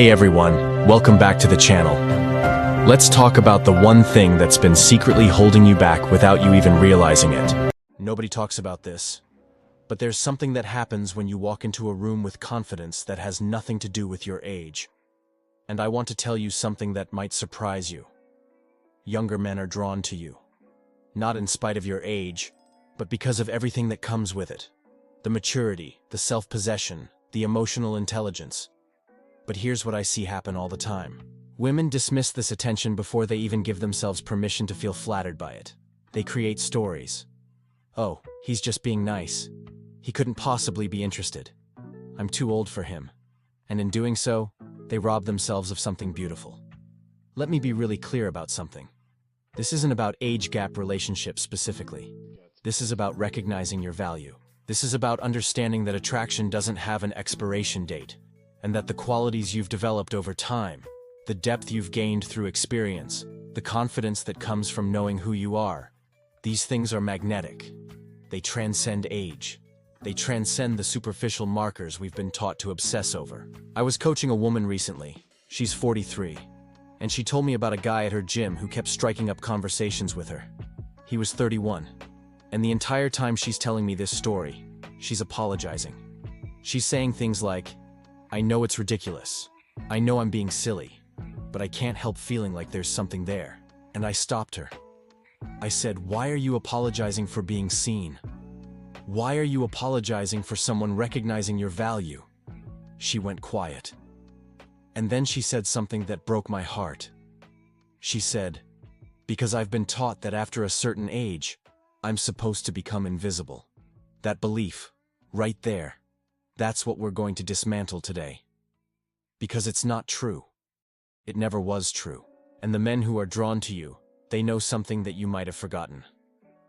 Hey everyone, welcome back to the channel. Let's talk about the one thing that's been secretly holding you back without you even realizing it. Nobody talks about this, but there's something that happens when you walk into a room with confidence that has nothing to do with your age. And I want to tell you something that might surprise you. Younger men are drawn to you. Not in spite of your age, but because of everything that comes with it. The maturity, the self-possession, the emotional intelligence. But here's what I see happen all the time. Women dismiss this attention before they even give themselves permission to feel flattered by it. They create stories. Oh, he's just being nice. He couldn't possibly be interested. I'm too old for him. And in doing so, they rob themselves of something beautiful. Let me be really clear about something. This isn't about age gap relationships specifically. This is about recognizing your value. This is about understanding that attraction doesn't have an expiration date, and that the qualities you've developed over time, the depth you've gained through experience, the confidence that comes from knowing who you are, these things are magnetic. They transcend age. They transcend the superficial markers we've been taught to obsess over. I was coaching a woman recently. She's 43, and she told me about a guy at her gym who kept striking up conversations with her. He was 31, and the entire time she's telling me this story, she's apologizing. She's saying things like, "I know it's ridiculous. I know I'm being silly, but I can't help feeling like there's something there." And I stopped her. I said, "Why are you apologizing for being seen? Why are you apologizing for someone recognizing your value?" She went quiet. And then she said something that broke my heart. She said, "Because I've been taught that after a certain age, I'm supposed to become invisible." That belief, right there, that's what we're going to dismantle today. Because it's not true. It never was true. And the men who are drawn to you, they know something that you might have forgotten.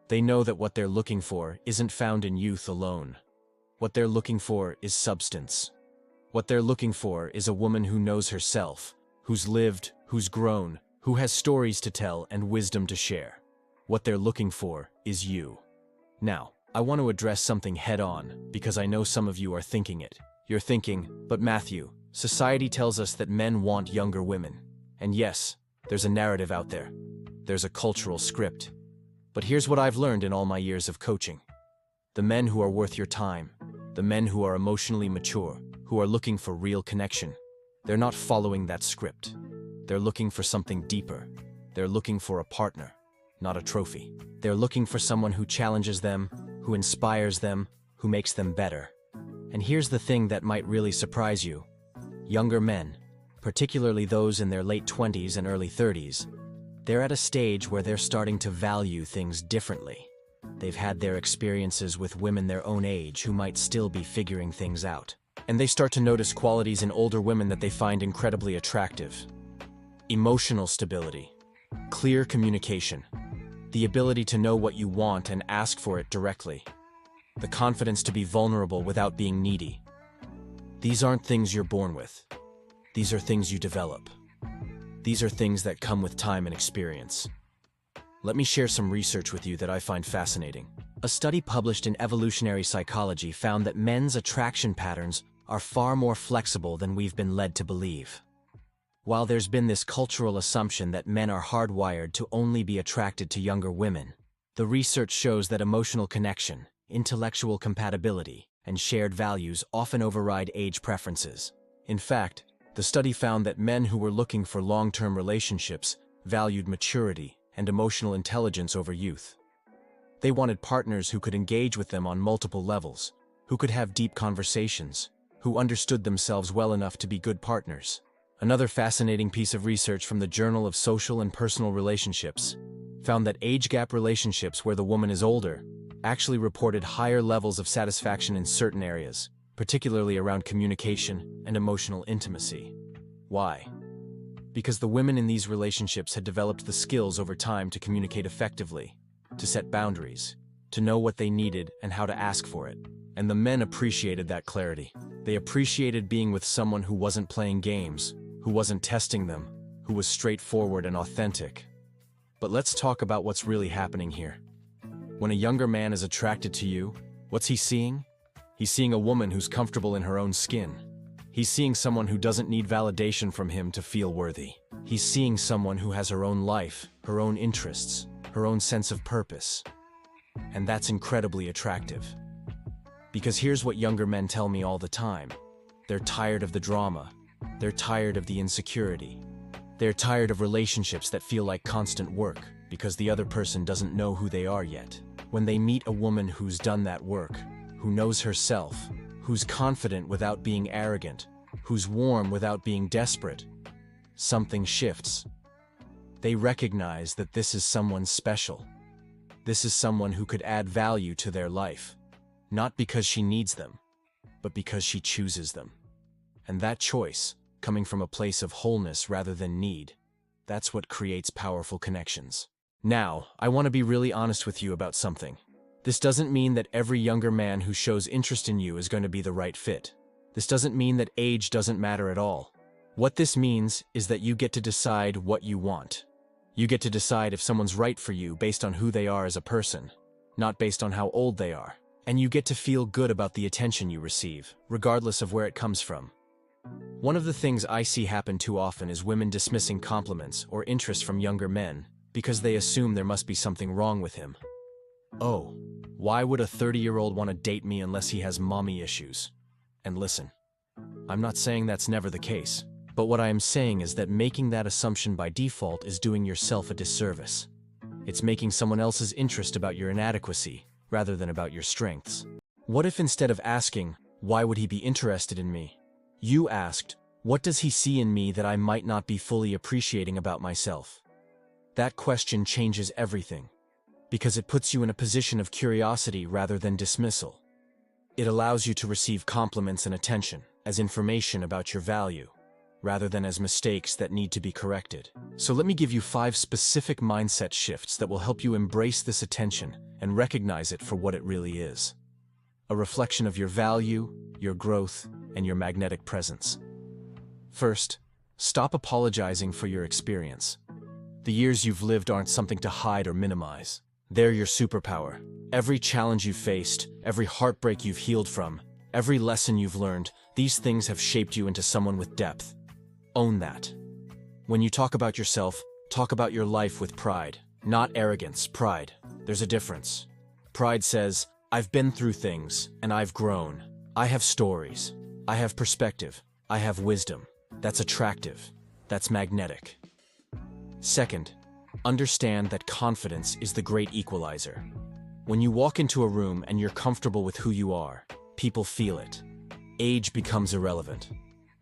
They know that what they're looking for isn't found in youth alone. What they're looking for is substance. What they're looking for is a woman who knows herself, who's lived, who's grown, who has stories to tell and wisdom to share. What they're looking for is you. Now, I want to address something head-on, because I know some of you are thinking it. You're thinking, "But Matthew, society tells us that men want younger women." And yes, there's a narrative out there. There's a cultural script. But here's what I've learned in all my years of coaching. The men who are worth your time, the men who are emotionally mature, who are looking for real connection, they're not following that script. They're looking for something deeper. They're looking for a partner, not a trophy. They're looking for someone who challenges them, who inspires them, who makes them better. And here's the thing that might really surprise you. Younger men, particularly those in their late 20s and early 30s, they're at a stage where they're starting to value things differently. They've had their experiences with women their own age who might still be figuring things out. And they start to notice qualities in older women that they find incredibly attractive. Emotional stability, clear communication, the ability to know what you want and ask for it directly, the confidence to be vulnerable without being needy. These aren't things you're born with. These are things you develop. These are things that come with time and experience. Let me share some research with you that I find fascinating. A study published in Evolutionary Psychology found that men's attraction patterns are far more flexible than we've been led to believe. While there's been this cultural assumption that men are hardwired to only be attracted to younger women, the research shows that emotional connection, intellectual compatibility, and shared values often override age preferences. In fact, the study found that men who were looking for long-term relationships valued maturity and emotional intelligence over youth. They wanted partners who could engage with them on multiple levels, who could have deep conversations, who understood themselves well enough to be good partners. Another fascinating piece of research from the Journal of Social and Personal Relationships found that age gap relationships where the woman is older actually reported higher levels of satisfaction in certain areas, particularly around communication and emotional intimacy. Why? Because the women in these relationships had developed the skills over time to communicate effectively, to set boundaries, to know what they needed and how to ask for it. And the men appreciated that clarity. They appreciated being with someone who wasn't playing games, who wasn't testing them, who was straightforward and authentic. But let's talk about what's really happening here. When a younger man is attracted to you, what's he seeing? He's seeing a woman who's comfortable in her own skin. He's seeing someone who doesn't need validation from him to feel worthy. He's seeing someone who has her own life, her own interests, her own sense of purpose. And that's incredibly attractive. Because here's what younger men tell me all the time. They're tired of the drama. They're tired of the insecurity. They're tired of relationships that feel like constant work because the other person doesn't know who they are yet. When they meet a woman who's done that work, who knows herself, who's confident without being arrogant, who's warm without being desperate, something shifts. They recognize that this is someone special. This is someone who could add value to their life, not because she needs them, but because she chooses them. And that choice, coming from a place of wholeness rather than need, that's what creates powerful connections. Now, I want to be really honest with you about something. This doesn't mean that every younger man who shows interest in you is going to be the right fit. This doesn't mean that age doesn't matter at all. What this means is that you get to decide what you want. You get to decide if someone's right for you based on who they are as a person, not based on how old they are. And you get to feel good about the attention you receive, regardless of where it comes from. One of the things I see happen too often is women dismissing compliments or interest from younger men because they assume there must be something wrong with him. Oh, why would a 30-year-old want to date me unless he has mommy issues? And listen, I'm not saying that's never the case, but what I am saying is that making that assumption by default is doing yourself a disservice. It's making someone else's interest about your inadequacy rather than about your strengths. What if instead of asking, why would he be interested in me, you asked, what does he see in me that I might not be fully appreciating about myself? That question changes everything, because it puts you in a position of curiosity rather than dismissal. It allows you to receive compliments and attention as information about your value, rather than as mistakes that need to be corrected. So let me give you 5 specific mindset shifts that will help you embrace this attention and recognize it for what it really is. A reflection of your value, your growth, and your magnetic presence. First, stop apologizing for your experience. The years you've lived aren't something to hide or minimize. They're your superpower. Every challenge you've faced, every heartbreak you've healed from, every lesson you've learned, these things have shaped you into someone with depth. Own that. When you talk about yourself, talk about your life with pride. Not arrogance, pride. There's a difference. Pride says, I've been through things, and I've grown. I have stories. I have perspective. I have wisdom. That's attractive. That's magnetic. Second, understand that confidence is the great equalizer. When you walk into a room and you're comfortable with who you are, people feel it. Age becomes irrelevant.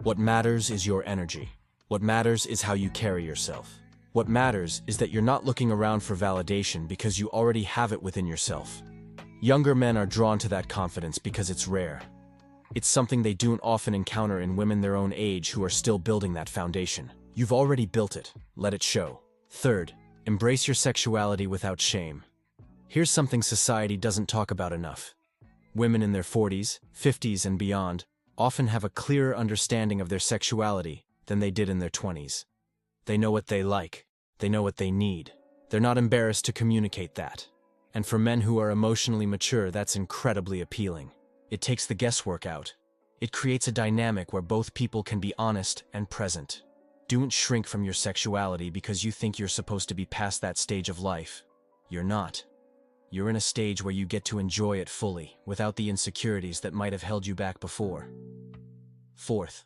What matters is your energy. What matters is how you carry yourself. What matters is that you're not looking around for validation because you already have it within yourself. Younger men are drawn to that confidence because it's rare. It's something they don't often encounter in women their own age who are still building that foundation. You've already built it. Let it show. Third, embrace your sexuality without shame. Here's something society doesn't talk about enough. Women in their 40s, 50s, and beyond often have a clearer understanding of their sexuality than they did in their 20s. They know what they like. They know what they need. They're not embarrassed to communicate that. And for men who are emotionally mature, that's incredibly appealing. It takes the guesswork out. It creates a dynamic where both people can be honest and present. Don't shrink from your sexuality because you think you're supposed to be past that stage of life. You're not. You're in a stage where you get to enjoy it fully, without the insecurities that might have held you back before. Fourth,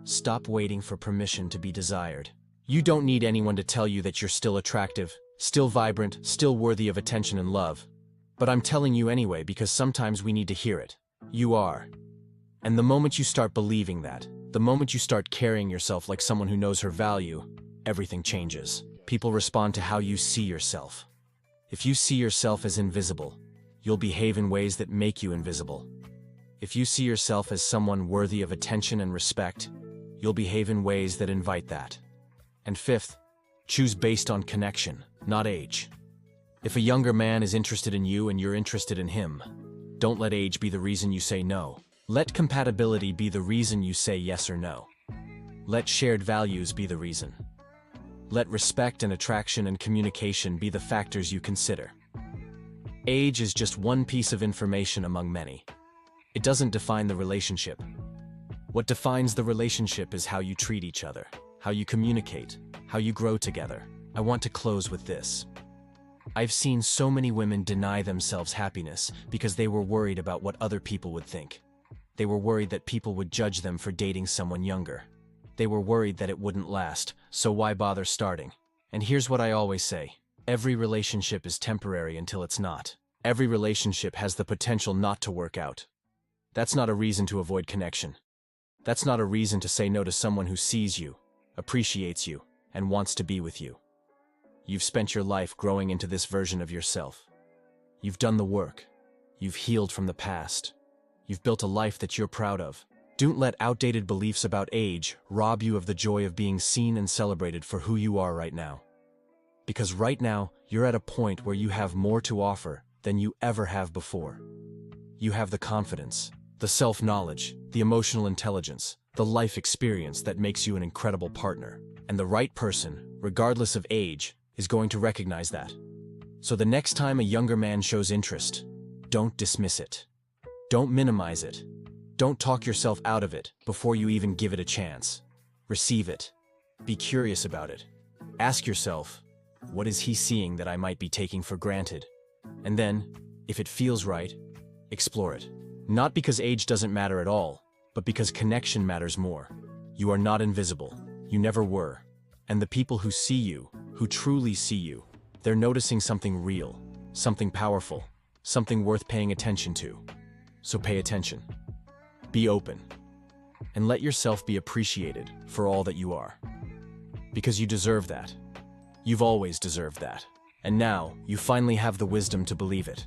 stop waiting for permission to be desired. You don't need anyone to tell you that you're still attractive, still vibrant, still worthy of attention and love. But I'm telling you anyway because sometimes we need to hear it. You are. And the moment you start believing that, the moment you start carrying yourself like someone who knows her value, everything changes. People respond to how you see yourself. If you see yourself as invisible, you'll behave in ways that make you invisible. If you see yourself as someone worthy of attention and respect, you'll behave in ways that invite that. And fifth, choose based on connection, not age. If a younger man is interested in you and you're interested in him, don't let age be the reason you say no. Let compatibility be the reason you say yes or no. Let shared values be the reason. Let respect and attraction and communication be the factors you consider. Age is just one piece of information among many. It doesn't define the relationship. What defines the relationship is how you treat each other, how you communicate, how you grow together. I want to close with this. I've seen so many women deny themselves happiness because they were worried about what other people would think. They were worried that people would judge them for dating someone younger. They were worried that it wouldn't last, so why bother starting? And here's what I always say. Every relationship is temporary until it's not. Every relationship has the potential not to work out. That's not a reason to avoid connection. That's not a reason to say no to someone who sees you, appreciates you, and wants to be with you. You've spent your life growing into this version of yourself. You've done the work. You've healed from the past. You've built a life that you're proud of. Don't let outdated beliefs about age rob you of the joy of being seen and celebrated for who you are right now. Because right now, you're at a point where you have more to offer than you ever have before. You have the confidence, the self-knowledge, the emotional intelligence, the life experience that makes you an incredible partner. And the right person, regardless of age, is going to recognize that. So the next time a younger man shows interest, don't dismiss it. Don't minimize it. Don't talk yourself out of it before you even give it a chance. Receive it. Be curious about it. Ask yourself, what is he seeing that I might be taking for granted? And then, if it feels right, explore it. Not because age doesn't matter at all, but because connection matters more. You are not invisible. You never were. And the people who see you, who truly see you, they're noticing something real, something powerful, something worth paying attention to. So pay attention. Be open. And let yourself be appreciated for all that you are. Because you deserve that. You've always deserved that. And now, you finally have the wisdom to believe it.